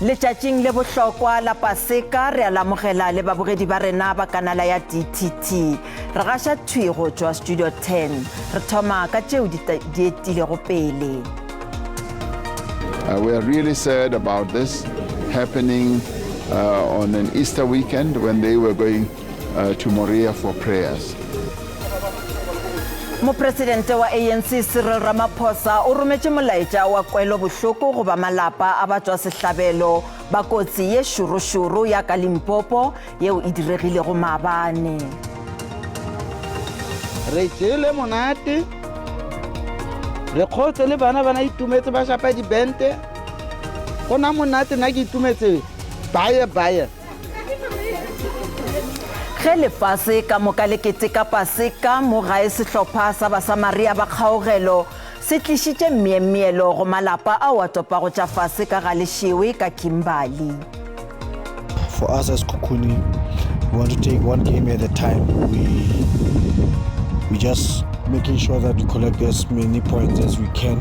Letšatšing le bohlokwa la Paseka re alamogela le babogedi ba rena ba kanala ya DTT. Re gaša thwego tšwa Studio 10. Re thoma ka tšeo di etilego pele. We are really sad about this happening on an Easter weekend when they were going to Moria for prayers. Mopresidente wa ANC Cyril Ramaphosa o rometše molaetša wa kwelo bohloko go ba malapa a batšwa sehlabelo ba kotsi ye šorošoro ya ka Limpopo yeo e diregilego maabane. Re tšele monate re kgotse le bana itumetse ba šapa dibente go na monate nna ke itumetse bye. Ge lefase ka moka le keteka Paseka mo gae sehlopha sa Basamaria ba kgaogelo se tlišitše meemielo go malapa a wa topago tša fase ka ga lešewe ka Kimberley. For us as Kukuni, we want to take one game at a time. We just making sure that we collect as many points as we can.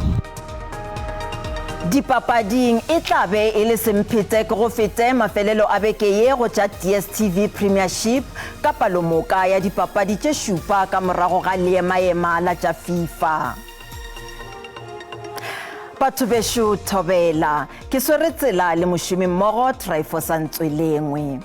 Dipapading e tla be e le semphete go fete mafelelo a beke ye go tša DStv Premiership ka palomoka ya dipapadi tše šupa ka morago ga leemaema la tša FIFA. Batho bešo thobela ke swere tsela le mošomi mmogo Trifosa Ntswelengwe.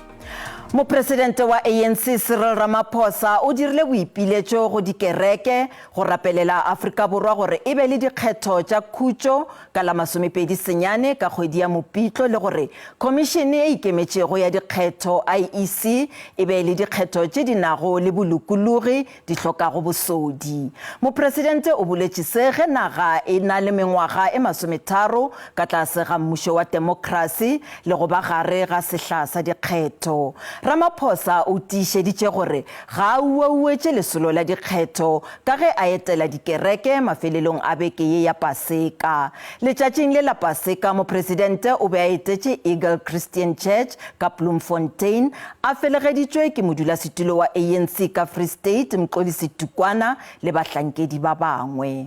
Mopresidente wa ANC Cyril Ramaphosa o dirile boipiletšo go dikereke go rapelela Afrika Borwa gore e be le dikgetho tša khutšo ka la 29 ka kgwedi ya Mopitlo le gore komišene e ikemetšego ya dikgetho IEC e be le dikgetho tše di nago le bolokologi di hlokago bosodi. Mopresidente o boletše se ge naga e na le mengwaga e 30 ka tlase ga mmušo wa demokrasi le go ba gare ga sehla sa dikgetho. Ramaphosa o tiišeditše gore ga a uauetše lesolo la dikgetho ka ge a etela dikereke mafelelong a beke ye ya Paseka. Letšatšing le la Paseka mopresidente o be a etetše Eagle Christian Church ka Bloemfontein a felegeditšwe ke modulasetulo wa ANC ka Free State Mqolisi Tukwana le bahlankedi ba bangwe.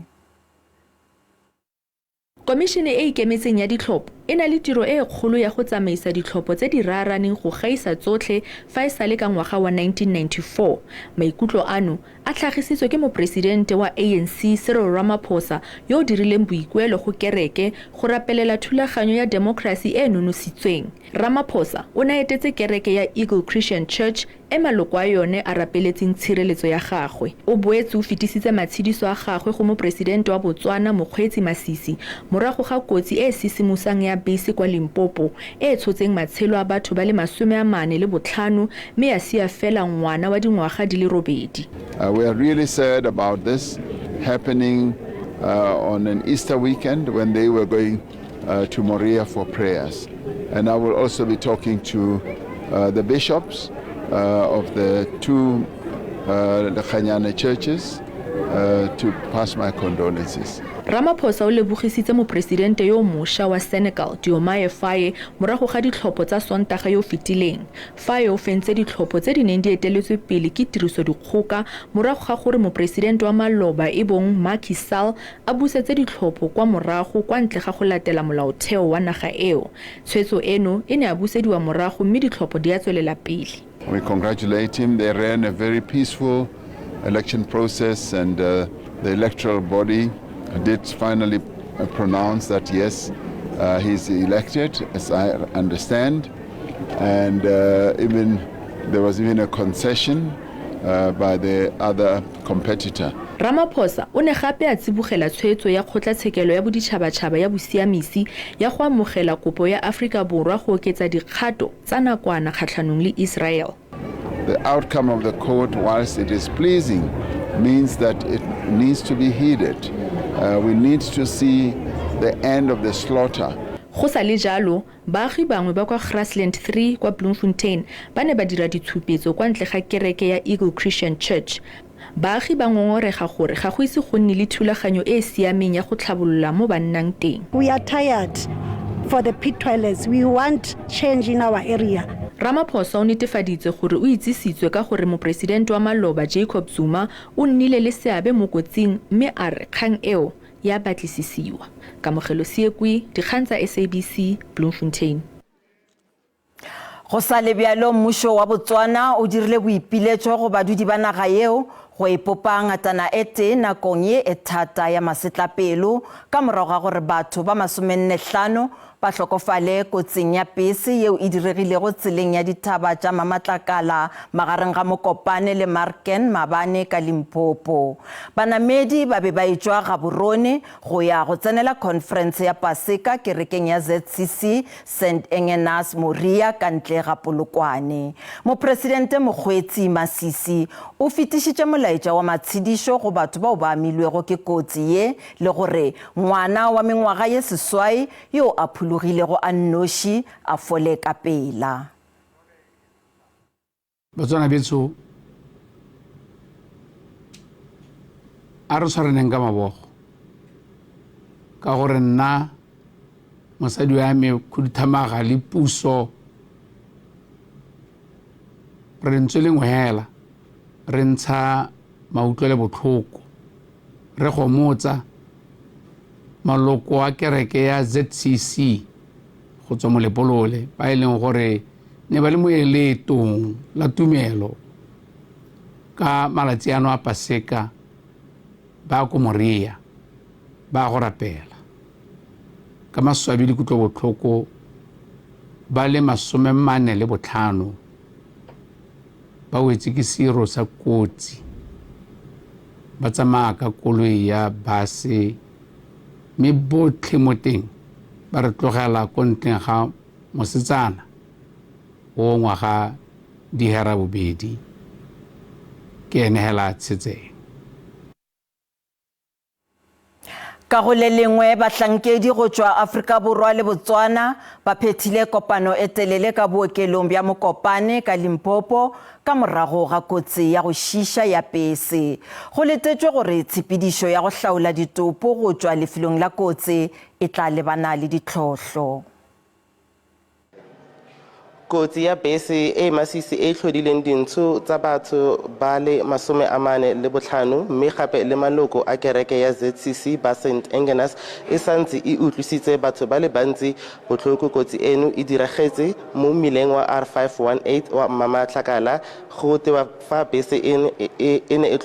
Komishene e ikemetseng ya ditlhopho e na le tiro e kgolo ya go tsamaisa ditlhopho tse di raraneng go gaisa tsotlhe fa e sale ka ngwaga wa 1994. Maikutlo ano a tlhagisitswe ke mopresidente wa ANC Cyril Ramaphosa yo o dirileng boikuelo go kereke go rapelela thulaganyo ya demokrasi e nonositsweng. Ramaphosa o na etetse kereke ya Eagle Christian Church e maloko a yone a rapeletseng tshireletso ya gagwe. O boetse o fetisitse matshidiso a gagwe go mopresidente wa Botswana Mokgweetsi Masisi morago ga kotsi e sisimusang ya bese kwa Limpopo e tshotseng matshelo a batho ba le 45 mme ya sia fela ngwana wa dingwaga di le 8. We are really sad about this happening on an Easter weekend when they were going to Moria for prayers. And I will also be talking to the bishops of the two Khanyane churches to pass my condolences. Ramaphosa o lebogisitse mopresidente yo mosha wa Senegal Diomaye Faye morago ga ditlhopho tsa Sontaga yo fetileng. Faye o fentse ditlhopho tse di neng di eteletswe pele ke tiriso dikgoka morago ga gore mopresidente wa maloba e bong Macky Sall a busetse ditlhopho kwa morago kwa ntle ga go latela molaotheo wa naga eo. Tshwetso eno e ne a busediwa morago mme ditlhopho di a tswelela pele. We congratulate him. They ran a very peaceful election process and the electoral body did finally pronounce that yes, he's elected, as I understand, and even there was even a concession by the other competitor. Ramaphosa o ne gape a tsibogela tshwetso ya kgotlatshekelo ya boditšhabatšhaba ya bosiamisi ya go amogela kopo ya Afrika Borwa go oketsa dikgato tsa nakwana kgatlhanong le Israel. The outcome of the court, whilst it is pleasing, means that it needs to be heeded. We need to see the end of the slaughter. Go sa le jalo baagi bangwe ba kwa Grassland 3 kwa Bloemfontein ba ne ba dira ditshupetso kwa ntle ga kereke ya Eagle Christian Church. Baagi ba ngongorega gore ga go ise go nne le thulaganyo e siameng ya go tlhabolola mo ba nnang teng. We are tired for the pit toilets. We want change in our area. Ramaphosa o netefaditse gore o itsisitswe ka gore mopresidente wa maloba Jacob Zuma o nnile le seabe mo kotsing mme a re kgang eo ya batlisisiwa. Kamogelo Siekwi, dikgang tsa SABC, Bloemfontein. Go sa le bjalo mmušo wa Botswana o dirile boipiletšo go badudi ba naga yeo go ipopa ngatana e tee nakong ye e thata ya masetlapelo ka morago ga gore batho ba 45 ba hlokofale kotsing ya bese yeo e diregilego tseleng ya Ditaba tša Mamatlakala magareng ga Mokopane le Marken Mabane ka Limpopo. Banamedi ba be ba itšwa gaborone go ya go tsenela conference ya Paseka kerekeng ya ZCC St. Engenas Moria ka ntle ga Polokwane. Mopresidente Mokgweetsi Masisi o fetišitše molaetša wa matshedišo go batho bao ba amilwego ke kotsi ye le gore ngwana wa mengwaga ye seswai yo a phulogilego a nnoši a fole ka pela. Batswana betso a re tshwareneng ka mabogo ka gore nna mosadi wa me khuduthamaga le puso re ntse le ngwela re ntsha mautlo le botlhoko re go motsa maloko a kereke ya ZCC go tswa mo Lepolole ba ileng gore ne ba le moeletong la tumelo ka malatsi ano a Paseka ba go Moria ba go rapela ka maswabi le kutlo botlhoko ba le 45 ba wetse ke siro sa kotsi ba tsamaya ka koloi ya base mme botlhe mo teng ba re tlogela ko ntleng ga mosetsana o ngwaga dihera bobedi ke ene hela tshetseng. Ka go le lengwe bahlankedi go tšwa Afrika Borwa le Botswana ba phethile kopano e telele ka bookelong bja Mokopane ka Limpopo ka morago ga kotsi ya go šiša ya bese. Go letetšwe gore tshepedišo ya go hlaola ditopo go tšwa lefelong la kotsi e tla lebana le ditlhohlo. Kotsi ya bese e masisi e tlhodileng dintsho tsa batho ba le 45 mme gape le maloko a kereke ya ZCC ba St. Engenas e santse e utlwisitse batho ba le bantsi botlhoko. Kotsi eno e diragetse mo mmileng wa R518 wa Mamatlakala go tewa fa bese e ne e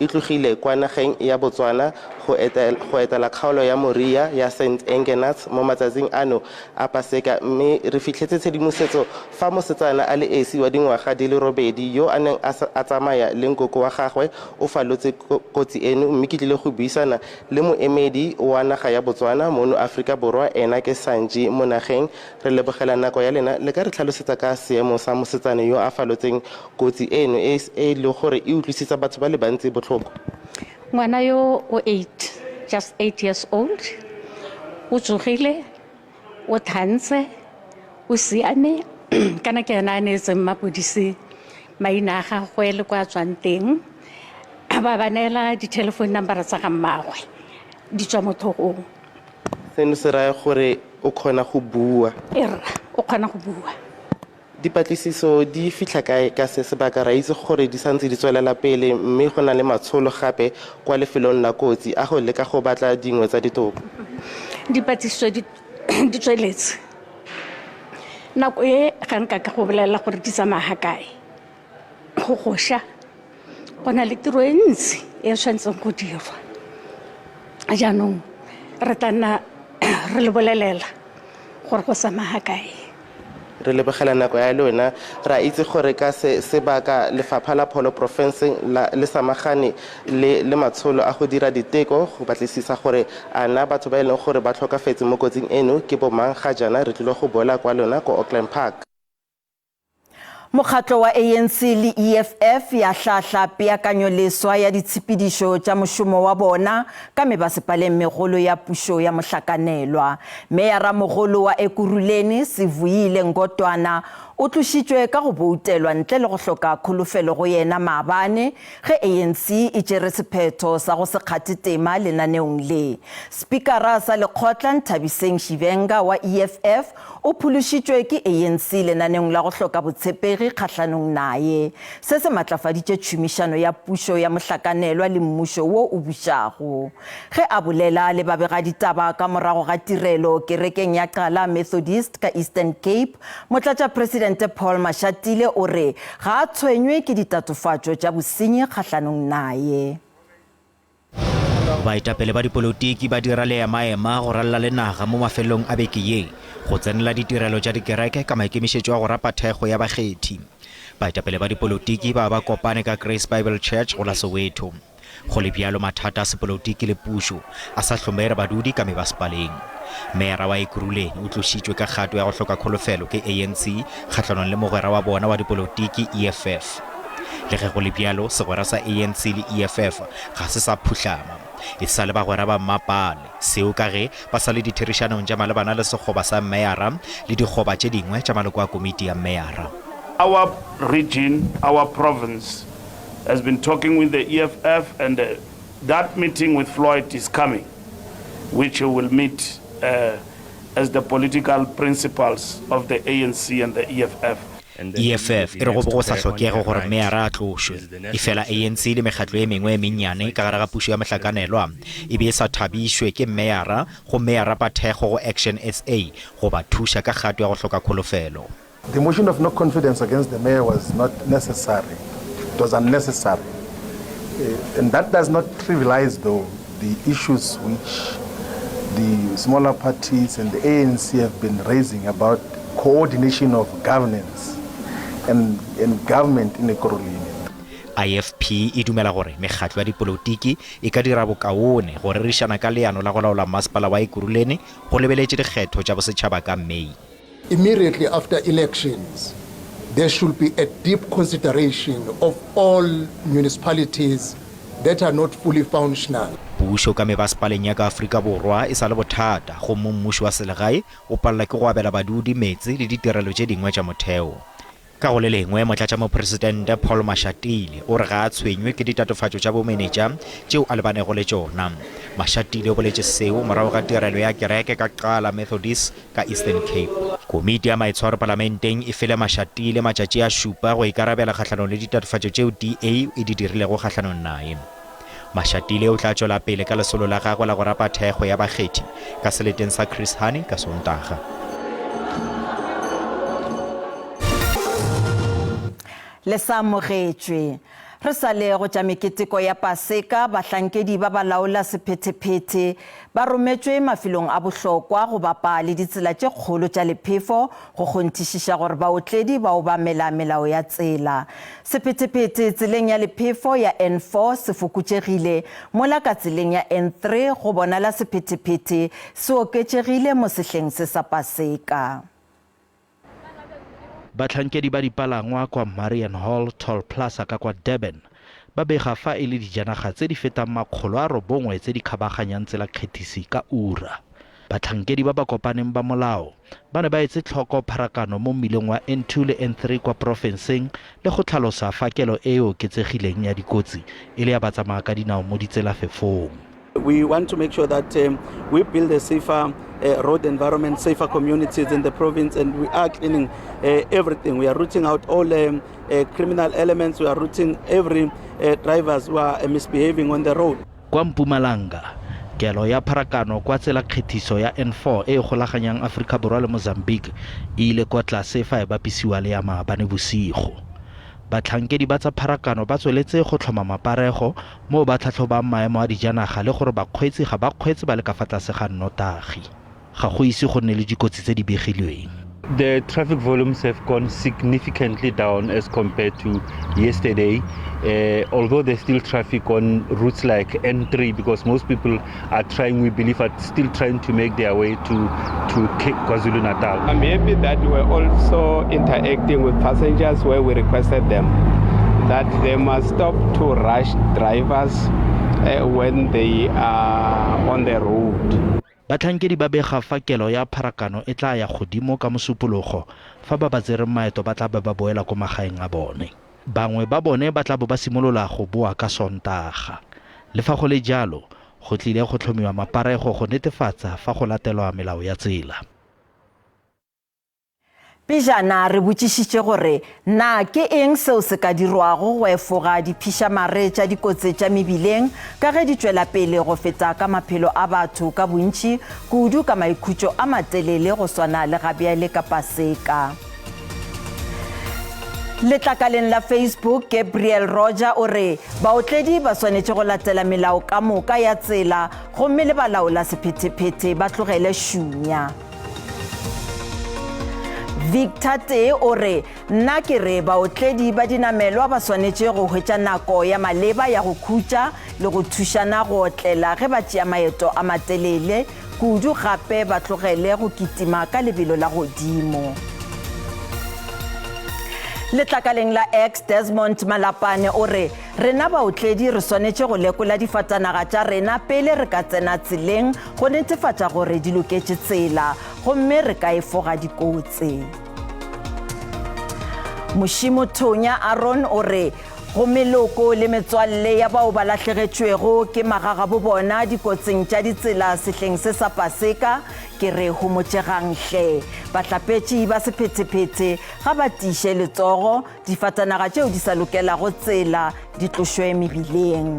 tlogile kwa nageng ya Botswana go etela kgaolo ya Moria ya St. Engenas mo matsatsing ano a Paseka, mme re fitlhetse tshedimosetso fa mosetsana a le esi wa dingwaga di le 8 yo a neng a tsamaya le nkoko wa gagwe o falotse kotsi eno, mme ke tlile go buisana le moemedi wa naga ya Botswana mono Afrika Borwa ena ke Sanji mo nageng. Re lebogela nako ya lena le ka re tlhalosetsa ka seemo sa mosetsana yo a falotseng kotsi eno e le gore e utlwisitsa batho ba le bantsi botlhoko. Ngwana yo o 8 years old o tsogile o thantse o siame kana ke ena ne tse mapodisi maina a gagwe le kwa tswang teng ba banela di-telephone number tsa ga mmagwe di tswa mothogong. Seno se raya gore o kgona go bua? O kgona go bua. Dipatlisiso di fitlha kae ka se sebaka ra itse gore di santse di tswelela pele mme go na le matsholo gape kwa lefelong la kotsi a go leka go batla dingwe tsa ditopo? Dipatlisiso di tsweletse nako e ga nka ka go bolela gore di tsamaya kae go goša go na le tiro e ntsi e tshwanetseng go dirwa. Jaanong re tana re le bolelela gore go tsamaya kae. Re lebogela nako ya lona. Ra itse gore ka sebaka lefapha la pholo province le samagane le matsholo a go dira diteko go batlisisa gore ana batho ba ileng gore ba tlhokafetse mo kotsing eno ke bomang. Ga jana re tlile go boela kwa lona ko Auckland Park. Mokgatlo wa ANC le EFF ya hlahla peakanyoleswa ya ditshepedišo tša mošomo wa bona ka mebasepaleng megolo ya pušo ya mohlakanelwa. Meyara mogolo wa Ekurhuleni Sivuyile Ngotwana o tlošitšwe ka go boutelwa ntle le go hloka kholofelo go yena maabane ge ANC e tšere sephetho sa go se kgathe tema lenaneong le. Spikara sa lekgotla Thabiseng Shivenga wa EFF o phološitšwe ke ANC lenaneong la go hloka botshepegi bobegakgologi kgatlhanong naye se se matlafaditše tšhomišano ya pušo ya mohlakanelwa le mmušo wo o bušago ge a bolela le babegaditaba ka morago ga tirelo kerekeng ya Qala Methodist ka Eastern Cape, motlatšapresidente Paul Mashatile o re ga a tshwenywe ke ditatofatšo tša bosenyi kgatlhanong naye. Baetapele ba dipolotiki ba dira le ema go ralla le naga mo mafelong a beke ye go tsenela ditirelo tša dikereke ka maikemišetšo a go rapa thego ya bakgethi. Baetapele ba dipolotiki ba kopane ka Grace Bible Church go la Soweto. Go le bjalo mathata a sepolotiki le pušo a sa hlomere badudi ka mebasepaleng. Meera wa Ekurhuleni o tlošitšwe ka kgato ya go hloka kholofelo ke ANC kgatlhanong le mogwera wa bona wa dipolotiki EFF. Le ge go le bjalo segwera sa ANC le EFF ga se sa phuhlama. E sa le bagwera ba mmapale seo ka ge ba sa le ditherišanong tša malebana le sekgoba sa meara le dikgoba tše dingwe tša maloko a komiti ya meara. Our region, our province has been talking with the EFF, and that meeting with Floyd is coming, which will meet as the political principals of the ANC and the EFF. EFF e re go bo go sa hlokege gore meara a tlošwe e fela ANC le mekgatlo e mengwe e mennyane ka gare ga pušo ya mohlakanelwa e be e sa thabišwe ke meara go meara pathego go Action SA go ba thuša ka kgato ya go hloka kholofelo. The motion of no confidence against the mayor was not necessary. It was unnecessary. And that does not trivialize, though, the issues which the smaller parties and the ANC have been raising about coordination of governance and government in Ekurhuleni. IFP e dumela gore mekgatlo ya dipolotiki e ka dira bokaone go rerišana ka leano la go laola masepala wa Ekurhuleni go lebeletše dikgetho tša bosetšhaba ka Mei. Immediately after elections, there should be a deep consideration of all municipalities that are not fully functional. Pušo ka mebasepaleng ya ka Afrika Borwa e sa le bothata go mmušo wa selegae o palela ke go abela badudi metsi le ditirelo tše dingwe tša motheo. Ka go le lengwe motlatšamopresidente Paul Mashatile o re ga a tshwenywe ke ditatofatšo tša bomenetša tšeo a lebanego le tšona. Mashatile o boletše seo morago ga tirelo ya kereke ka Qala Methodist ka Eastern Cape. Komiti ya maitshwaro parlamenteng e fele Mashatile matšatši a šupa go ikarabela kgatlhanong le ditatofatšo tšeo DA e di dirilego kgatlhanong naye. Mashatile o tla tšwela pele ka lesolo la gagwe la go rapa thego ya bakgethi ka seleteng sa Chris Hani ka Sontaga. Le sa amogetšwe re sa le go tša meketeko ya paseka bahlankedi ba balaola sephetephete ba rometšwe mafelong a bohlokwa go bapa le ditsela tše kgolo tša lephefo go kgonthišiša gore baotledi ba obamela melao ya tsela. Sephetephete tseleng ya lephefo ya N4 se fokotšegile mola ka tseleng ya N3 go bonala sephetephete se oketšegile mo sehleng se sa paseka. Batlhankedi ba dipalangwa kwa Marian Hall Toll Plaza ka kwa Durban ba bega fa e le dijanaga tse di fetang 900 tse di kgabaganyang tsela kgethisi ka ura. Batlhankedi ba ba kopaneng ba molao ba ne ba etse tlhoko pharakano mo mmileng wa N2 le N3 kwa profenseng le go tlhalosa fa kelo e oketsegileng ya dikotsi e le ya batsamaya ka dinao mo ditselafefong. We want to make sure that we build a safer road environment, safer communities in the province, and we are cleaning everything. We are rooting out all criminal elements. We are rooting every drivers who are misbehaving on the road. Kwa Mpumalanga, kelo ya pharakano kwa tsela kgethiso ya N4 e golaganyang Afrika Borwa le Mozambique e ile kwa tlase fa e bapisiwa le ya maabane bosigo. Batlhankedi ba tsa pharakano ba tsweletse go tlhoma maparego mo ba tlhatlhobang maemo a dijanaga le gore bakgweetsi ga ba kgweetse ba le ka fa tlase ga nnotagi. Ga go ise go nne le dikotsi tse di begilweng. The traffic volumes have gone significantly down as compared to yesterday, although there's still traffic on routes like N3 because most people are trying, we believe, are still trying to make their way to KwaZulu-Natal. I'm happy that we're also interacting with passengers where we requested them that they must stop to rush drivers when they are on the road. Batlhankedi ba bega fa kelo ya pharakano e tla ya godimo ka mosupologo fa ba batsere maeto ba tla ba boela ko magaeng a bone. Bangwe ba bone ba tla ba simolola go boa ka Sontaga. Le fa go le jalo go tlile go tlhomiwa maparego go netefatsa fa go latelwa melao ya tsela. Pejana re botšišitše gore na ke eng seo se ka dirwago go efoga diphišamare tša dikotsi tša mebileng ka ge di tšwela pele go feta ka maphelo a batho ka bontši kudu ka maikhutšo a matelele go swana le gabjale ka Paseka. Letlakaleng la Facebook, Gabriel Roger o re baotledi ba swanetše go latela melao ka moka ya tsela gomme le balaola sephetephete ba tlogele šunya. Victor Te o re nna ke re baotledi ba dinamelwa ba swanetše go hwetša nako ya maleba ya go khutša le go thušana go otlela ge ba tšea maeto a matelele kudu gape ba tlogele go kitima ka lebelo la godimo. Letlakaleng la X Desmond Malapane o re rena baotledi re swanetše go lekola difatanaga tša rena pele re ka tsena tseleng go netefatša gore di loketše tsela gomme re ka efoga dikotsi. Mošimo Thonya Aaron o re go meloko le metswalle ya bao ba lahlegetšwego ke magagabo bona dikotsing tša ditsela sehleng se sa Paseka ke re homotšegang hle bahlapetši ba sephetephete ga ba tiiše letsogo difatanaga tšeo di sa lokelago tsela di tlošwe mebileng.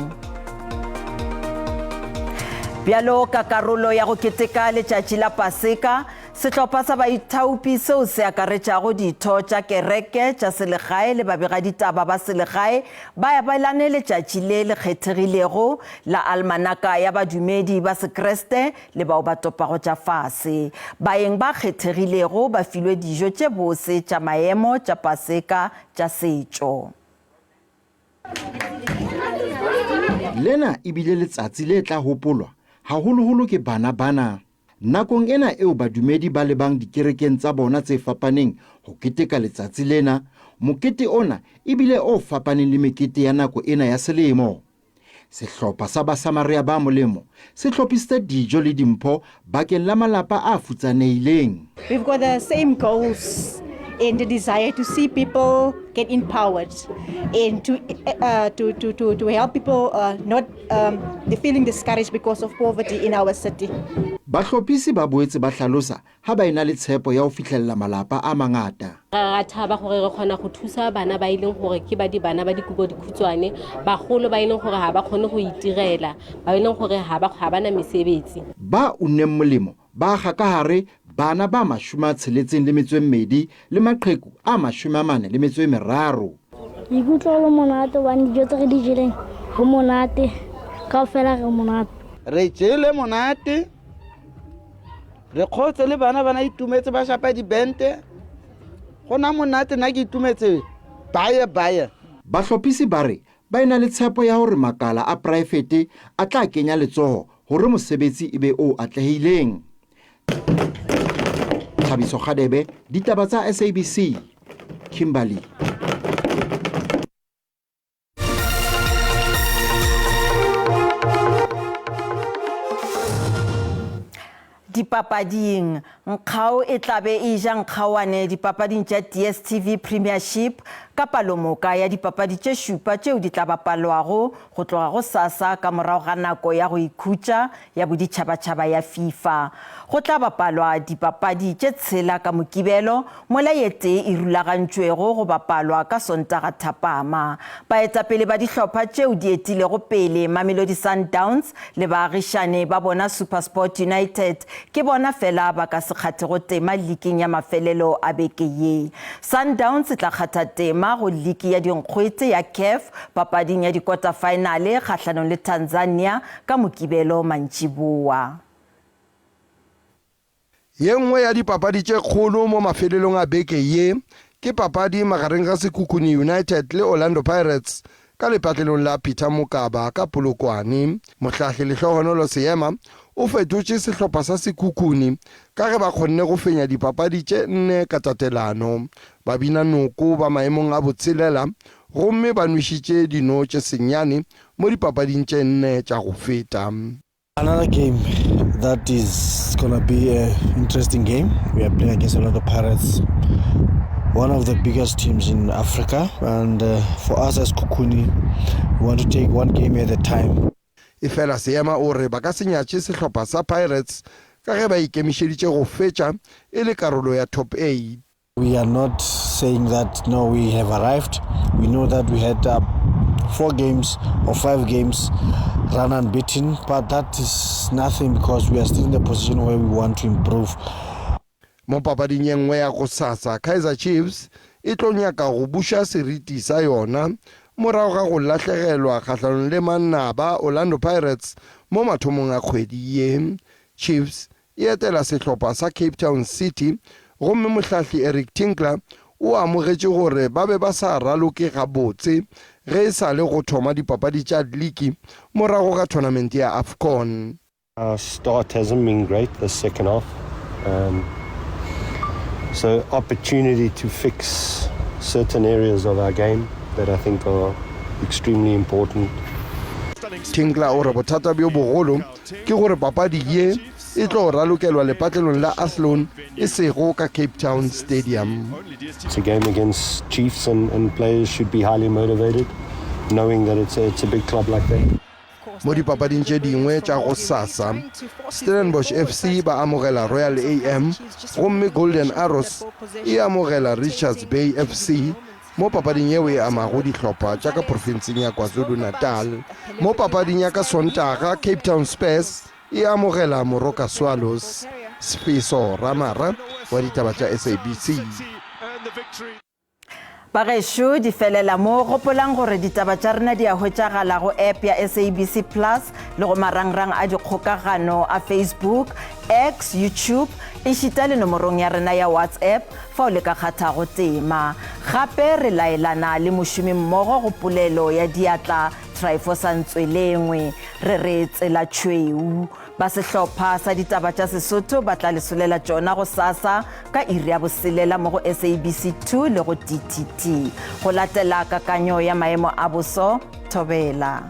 Bjalo ka karolo ya go keteka letšatši la Paseka, sehlopha sa baithaopi seo se akaretšago ditho tša kereke tša selegae le babegaditaba ba selegae ba abelane letšatši le le kgethegilego la almanaka ya badumedi ba sekreste le bao ba topago tša fase. Baeng ba kgethegilego ba filwe dijo tše bose tša maemo tša Paseka tša setšo. Lena e bile letsatsi le tla hopolwa haholoholo ke bana. Nakong ena eo badumedi ba lebang dikerekeng tsa bona tse fapaneng ho keteka letsatsi lena, mokete ona e bile o fapaneng le mekete ya nako ena ya selemo. Sehlopha sa Basamaria ba molemo se hlophisitse dijo le dimpho bakeng la malapa a futsanehileng. We've got the same goals and the desire to see people get empowered and to help people not feeling discouraged because of poverty in our city. Bahlophisi ba boetse ba hlalosa ha ba ena le tshepo ya ho fihlella malapa a mangata. Ra thaba gore re kgona go thusa bana ba ileng gore ke ba dibana ba dikubo dikhutswane bagolo ba ileng gore ha ba kgone go itirela ba ileng gore ha ba na mesebetsi. Ba unneng molemo ba ga ka hare bana ba 62 le maqheku a 43. Ikutlwa le monate wa dijo tse re di jeleng go monate kaofela re monate. Re jele monate re khotse le bana itumetse ba shapa dibente gona monate na ke itumetse baya. Bahlophisi ba re ba ena le tshepo ya hore makala a private a tla kenya letsoho hore mosebetsi e be o atlehileng. Thabiso Khadebe, Ditaba tsa SABC, Kimberley. Dipapading nkgao e tlabe e ja nkgawane dipapading tša DSTV Premiership ka palomoka ya dipapadi tše šupa tšeo di tla bapalwago go tloga go sasa ka morago ga nako ya go ikhutša ya boditšhabatšhaba ya FIFA. Go tla bapalwa dipapadi tše tshela ka mokibelo mola ye tee e rulagantšwego go bapalwa ka Sontaga thapama. Baetapele ba dihlopha tšeo di etilego pele Mamelodi Sundowns le baagišane ba bona SuperSport United ke bona fela ba ka se kgathego tema liking ya mafelelo a beke ye. Sundowns tla kgatha tema go liki ya dinkgwete ya CAF papading ya dikota finale kgahlanong le Tanzania ka mokibelo mantšiboa. Ye nngwe ya dipapadi tše kgolo mo mafelelong a beke ye ke papadi magareng ga Sekhukhune United le Orlando Pirates ka lepatlelong la Peter Mokaba ka Polokwane. Mohlahli Lehlohonolo Seema o fetotše sehlopha sa Sekhukhune ka ge ba kgonne go fenya dipapadi tše 4 ka tatelano. Ba bina noko ba maemong a botshelela gomme ba nwišitše dino tše senyane mo dipapading tše 4 tša go feta. Another game that is going to be an interesting game. We are playing against Orlando Pirates, one of the biggest teams in Africa, and for us as Kukuni, we want to take one game at a time. Efela Seema o re ba ka se nyatše sehlopha sa Pirates ka ge ba ikemišeditše go fetša e le karolo ya top 8. We are not saying that, no, we have arrived. We know that we had 4 games or 5 games run unbeaten, but that is nothing because we are still in the position where we want to improve. Mo papading e nngwe ya go sasa, Kaizer Chiefs e tlo nyaka go busha seriti sa yona morago ga go lahlegelwa kgatlhanong le mannaba Orlando Pirates mo mathomong a kgwedi ye. Chiefs e etela sehlopha sa Cape Town City gomme mohlahli Eric Tinkler o amogetše gore ba be ba sa raloke gabotse ge e sa le go thoma dipapadi tša league morago ga tournament ya AFCON. Our start hasn't been great the second half. So opportunity to fix certain areas of our game that I think are extremely important. Tinkler o re bothata bjo bogolo ke gore papadi ye e tlo ralokelwa lepatlelong la Athlone e sego ka Cape Town Stadium. It's a game against Chiefs and players should be highly motivated knowing that it's a big club like that. Mo dipapading tše dingwe tša go sasa, Stellenbosch FC ba amogela Royal AM gomme Golden Arrows e amogela Richards Bay FC mo papading yeo e amago dihlopha tša ka profenseng ya KwaZulu-Natal. Mo papading ya ka Sontaga, Cape Town Spurs e amogela Moroka Swallows. Spiso Ramara wa ditaba tša SABC. Bagešo di felela mo gopolang gore ditaba tša rena di a hwetšagala go app ya SABC Plus le go marangrang a dikgokagano a Facebook, X, YouTube, e šita le nomorong ya rena ya WhatsApp fa o le ka kgathago tema. Gape re laelana le mošomi mmogo go polelo ya diatla Traifosa Ntswelengwe re re tsela tšweu. Ba sehlopha sa ditaba tša Sesotho ba tla lesolela tšona go sasa ka iri ya boselela mo go SABC 2 le go DTT. Go latela kakanyo ya maemo a boso, thobela.